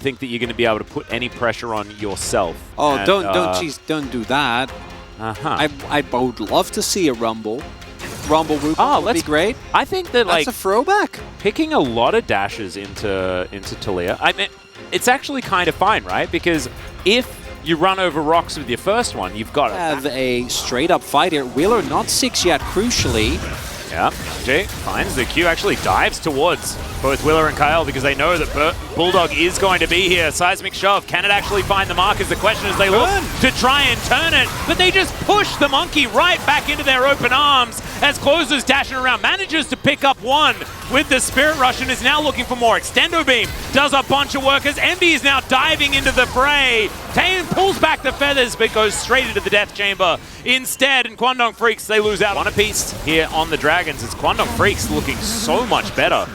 think that you're going to be able to put any pressure on yourself. Oh, and, don't do that. I would love to see a Rumble. Rumble would be great. I think that that's a throwback. Picking a lot of dashes into Taliyah, I mean, it's actually kind of fine, right? Because if you run over rocks with your first one, you've got to have a straight-up fight here. Wheeler not 6 yet, crucially. Yeah, Jay finds the Q, actually dives towards both Wheeler and Kyle because they know that Bulldog is going to be here. Seismic shove. Can it actually find the mark is the question as they look to try and turn it. But they just push the monkey right back into their open arms as Closer's dashing around. Manages to pick up one with the Spirit Rush and is now looking for more. Extendo Beam does a bunch of work as Envy is now diving into the fray. Taeyeon pulls back the feathers but goes straight into the Death Chamber instead. And Kwangdong Freecs, they lose out one apiece here on the Dragons as Kwangdong Freecs looking so much better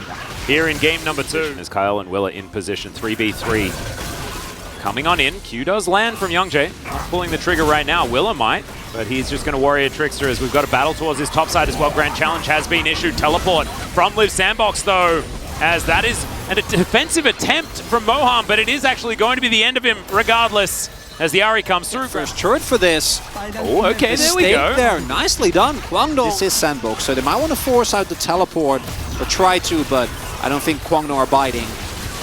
here in game number 2. As Kyle and Willa in position, 3v3. Coming on in, Q does land from Youngjae. Not pulling the trigger right now, Willa might, but he's just going to Warrior Trickster as we've got a battle towards this top side as well. Grand Challenge has been issued. Teleport from Liiv SANDBOX though, as that is a defensive attempt from Moham, but it is actually going to be the end of him regardless. As the Ari comes through. First turret for this. Oh, okay, there we go. There, nicely done, Kwangdong. This is SANDBOX, so they might want to force out the teleport, or try to, but I don't think Kwangdong are biting.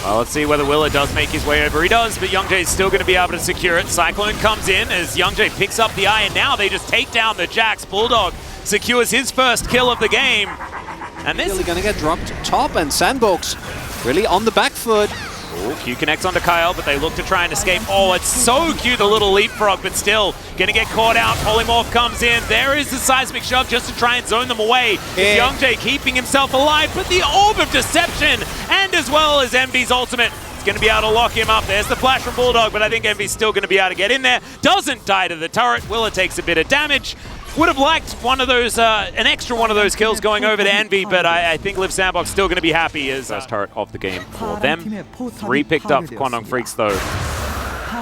Well, let's see whether Willa does make his way over. He does, but Youngjae is still going to be able to secure it. Cyclone comes in as Youngjae picks up the eye, and now they just take down the Jax. Bulldog secures his first kill of the game. And this really going to get dropped top, and SANDBOX really on the back foot. Oh, Q connects onto Kyle, but they look to try and escape. Oh, it's so cute, the little leapfrog, but still going to get caught out. Polymorph comes in. There is the Seismic Shove just to try and zone them away. Yeah. Youngjae keeping himself alive, but the Orb of Deception, and as well as Envy's ultimate, is going to be able to lock him up. There's the flash from Bulldog, but I think Envy's still going to be able to get in there. Doesn't die to the turret. Willa takes a bit of damage. Would have liked one of those, an extra one of those kills going over to Envy, but I think Liiv SANDBOX still going to be happy as first turret of the game for them. 3 picked up for Kwangdong Freecs though.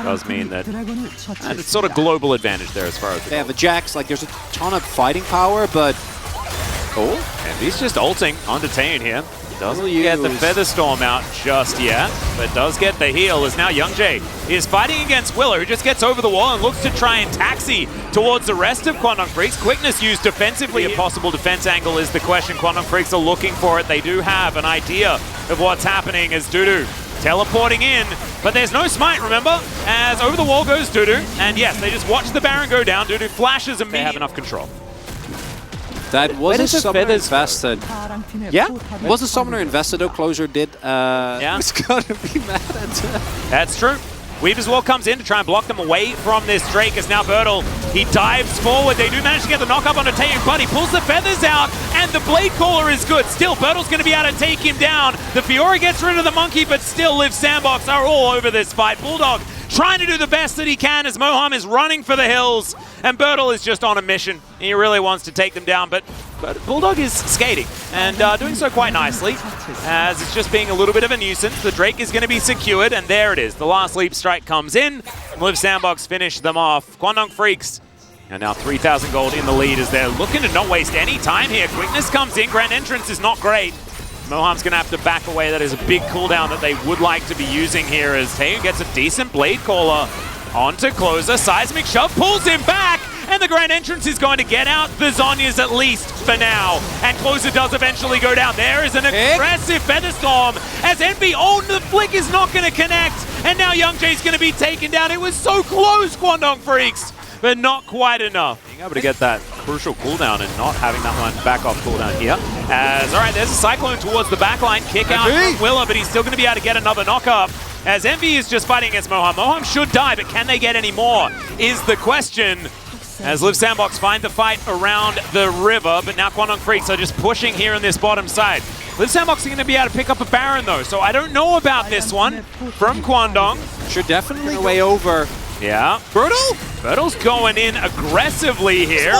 Does mean that and it's sort of global advantage there as far as they have a Jax. Like there's a ton of fighting power, but Envy's just ulting onto Taeyeon here. Doesn't get the Feather Storm out just yet, but does get the heal as now Youngjae is fighting against Willa, who just gets over the wall and looks to try and taxi towards the rest of Kwangdong Freecs. Quickness used defensively. A possible defense angle is the question. Kwangdong Freecs are looking for it. They do have an idea of what's happening as Dudu teleporting in, but there's no smite, remember? As over the wall goes Dudu, and yes, they just watch the Baron go down. Dudu flashes immediately. They have enough control. That was a summoner invested. Yeah, was a summoner invested though. Closer did. Yeah, was gonna be mad at. That's true. Weaver's Wall comes in to try and block them away from this Drake as now Bertle, he dives forward. They do manage to get the knock up on Taeyeon, but he pulls the feathers out and the Blade Caller is good. Still, Bertle's going to be able to take him down. The Fiora gets rid of the monkey, but still Liiv SANDBOX are all over this fight. Bulldog trying to do the best that he can as Moham is running for the hills and Bertle is just on a mission. He really wants to take them down, but Bulldog is skating and doing so quite nicely as it's just being a little bit of a nuisance. The Drake is going to be secured and there it is. The last Leap Strike comes in. Liiv SANDBOX finish them off. Kwangdong Freecs and now 3,000 gold in the lead as they're looking to not waste any time here. Quickness comes in. Grand Entrance is not great. Moham's going to have to back away. That is a big cooldown that they would like to be using here as Taeyeon gets a decent Blade Caller onto Closer. Seismic Shove pulls him back, and the Grand Entrance is going to get out the Zhonya's at least for now. And Closer does eventually go down. There is an aggressive Feather Storm as Envy, the flick is not going to connect, and now Youngjae's going to be taken down. It was so close, Kwangdong Freecs, but not quite enough. Being able to get that crucial cooldown and not having that one back off cooldown here. As, all right, there's a Cyclone towards the backline. Kick out from Willa, but he's still going to be able to get another knock up. As Envy is just fighting against Moham. Moham should die, but can they get any more is the question. As Liiv SANDBOX find the fight around the river, but now Kwangdong Freecs are just pushing here on this bottom side. Liiv SANDBOX are going to be able to pick up a Baron though, so I don't know about this one from Kwangdong. Should definitely way over. Yeah. Bertle's going in aggressively here.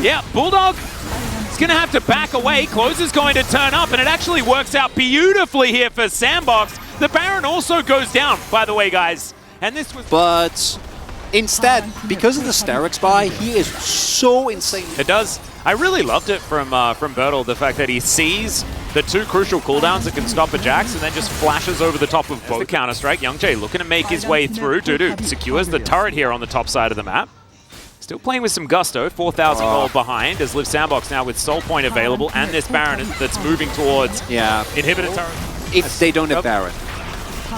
Yeah, Bulldog is going to have to back away. Closer's going to turn up, and it actually works out beautifully here for SANDBOX. The Baron also goes down, by the way, guys. And this was... But instead, because of the Sterex buy, he is so insane. It does. I really loved it from Bertle, the fact that he sees the two crucial cooldowns that can stop a Jax, and then just flashes over the top of both. The Counter-Strike. Youngjae looking to make his way through. Dudu secures the turret here on the top side of the map. Still playing with some gusto, 4,000 gold behind, as Liiv SANDBOX now with Soul Point available, and this Baron that's moving towards inhibitor turret. If they don't have Baron.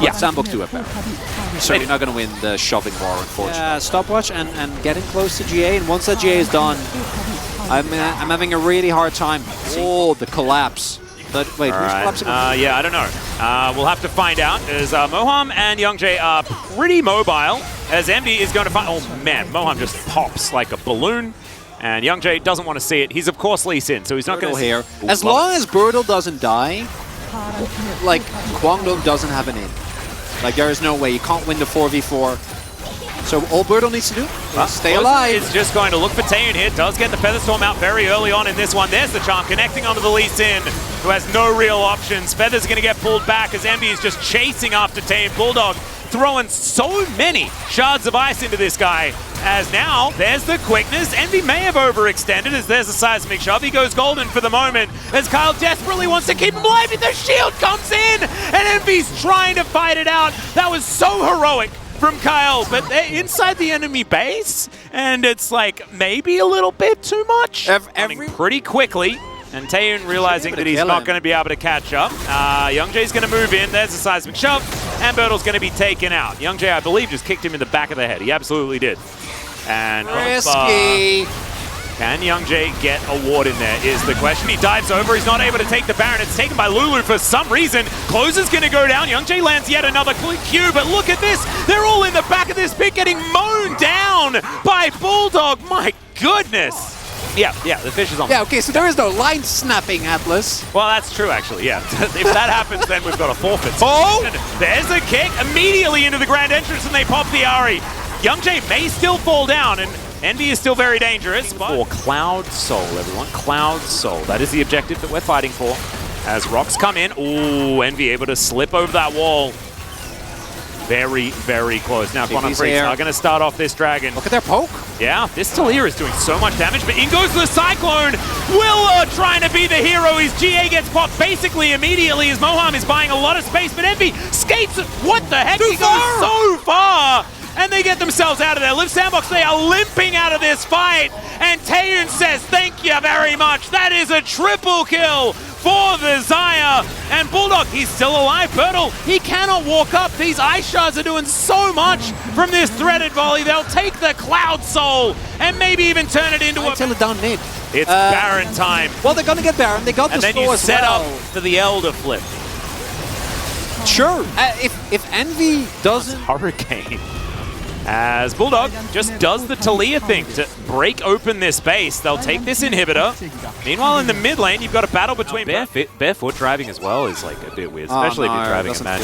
Yeah, SANDBOX do have Baron. So you're not going to win the shoving war, unfortunately. Yeah, stopwatch and getting close to GA, and once that GA is done, I'm having a really hard time. Oh, the collapse. But wait, who's collapsing? Yeah, I don't know. We'll have to find out, as Moham and Youngjae are pretty mobile, as Envy is going to find... Oh man, Moham just pops like a balloon, and Youngjae doesn't want to see it. He's of course Lee Sin, so he's not going to... here. As long as Birdle doesn't die, like, Kwangdong doesn't have an in. Like, there is no way. You can't win the 4v4. So all Birdle needs to do is stay alive. Is just going to look for Taeyun here. Does get the Featherstorm out very early on in this one. There's the charm connecting onto the Lee Sin, who has no real options. Feather's going to get pulled back as Envy is just chasing after Taeyun. Bulldog throwing so many shards of ice into this guy. As now, there's the quickness. Envy may have overextended as there's a seismic shove. He goes golden for the moment as Kyle desperately wants to keep him alive. And the shield comes in and Envy's trying to fight it out. That was so heroic from Kyle, but they're inside the enemy base, and it's like maybe a little bit too much. Running pretty quickly, and Taeyun realizing that he's not going to be able to catch up. Youngjae's going to move in. There's a seismic shove, and Birdle's going to be taken out. Youngjae, I believe, just kicked him in the back of the head. He absolutely did. And risky. Can Youngjae get a ward in there is the question. He dives over. He's not able to take the Baron. It's taken by Lulu for some reason. Closer's going to go down. Youngjae lands yet another Q, but look at this. They're all in the back of this pit getting mown down by Bulldog. My goodness. Yeah, the fish is on. Yeah, okay, so there is no line snapping, Atlas. Well, that's true, actually, yeah. If that happens, then we've got a forfeit. Oh! There's a kick immediately into the grand entrance, and they pop the Ahri. Youngjae may still fall down, and Envy is still very dangerous. For Cloud Soul, everyone. Cloud Soul. That is the objective that we're fighting for. As rocks come in. Ooh, Envy able to slip over that wall. Very, very close. Now, Kwangdong Freecs are going to start off this dragon. Look at their poke. Yeah, this Talia is doing so much damage, but in goes the Cyclone. Willa trying to be the hero. His GA gets popped basically immediately as Moham is buying a lot of space, but Envy skates. What the heck? He goes so far. And they get themselves out of there. Liiv SANDBOX, they are limping out of this fight. And Taeyun says, thank you very much. That is a triple kill for the Xayah. And Bulldog, he's still alive. Birdle, he cannot walk up. These ice shards are doing so much from this threaded volley. They'll take the Cloud Soul and maybe even turn it into a... Until it down mid. It's Baron time. Well, they're going to get Baron. They got the and then you set up for the Elder flip. Sure. If Envy doesn't... Hurricane. As Bulldog just does the Talia thing to break open this base. They'll take this inhibitor. Meanwhile, in the mid lane, you've got a battle between... Barefoot driving as well is like a bit weird, especially if you're driving a man.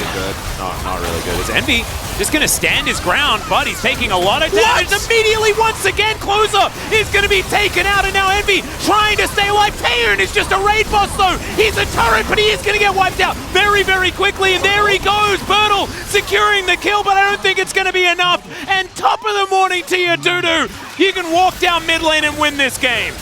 Not really good. Is Envy just going to stand his ground, but he's taking a lot of damage. Immediately, once again, Closer is going to be taken out, and now Envy trying to stay alive. Taeyun is just a raid boss, though. He's a turret, but he is going to get wiped out very, very quickly, and there he goes. Birdle securing the kill, but I don't think it's going to be enough. And top of the morning to you, Dudu. You can walk down mid lane and win this game.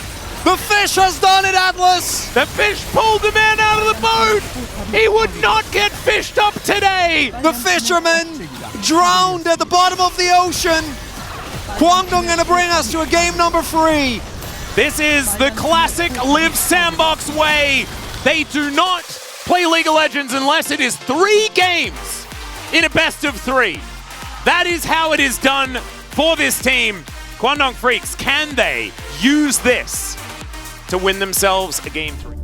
The fish has done it, Atlas! The fish pulled the man out of the boat! He would not get fished up today! The fisherman drowned at the bottom of the ocean. Kwangdong gonna bring us to a game number 3. This is the classic Liiv SANDBOX way. They do not play League of Legends unless it is 3 games in a best of 3. That is how it is done for this team. Kwangdong Freecs, can they use this to win themselves a game 3?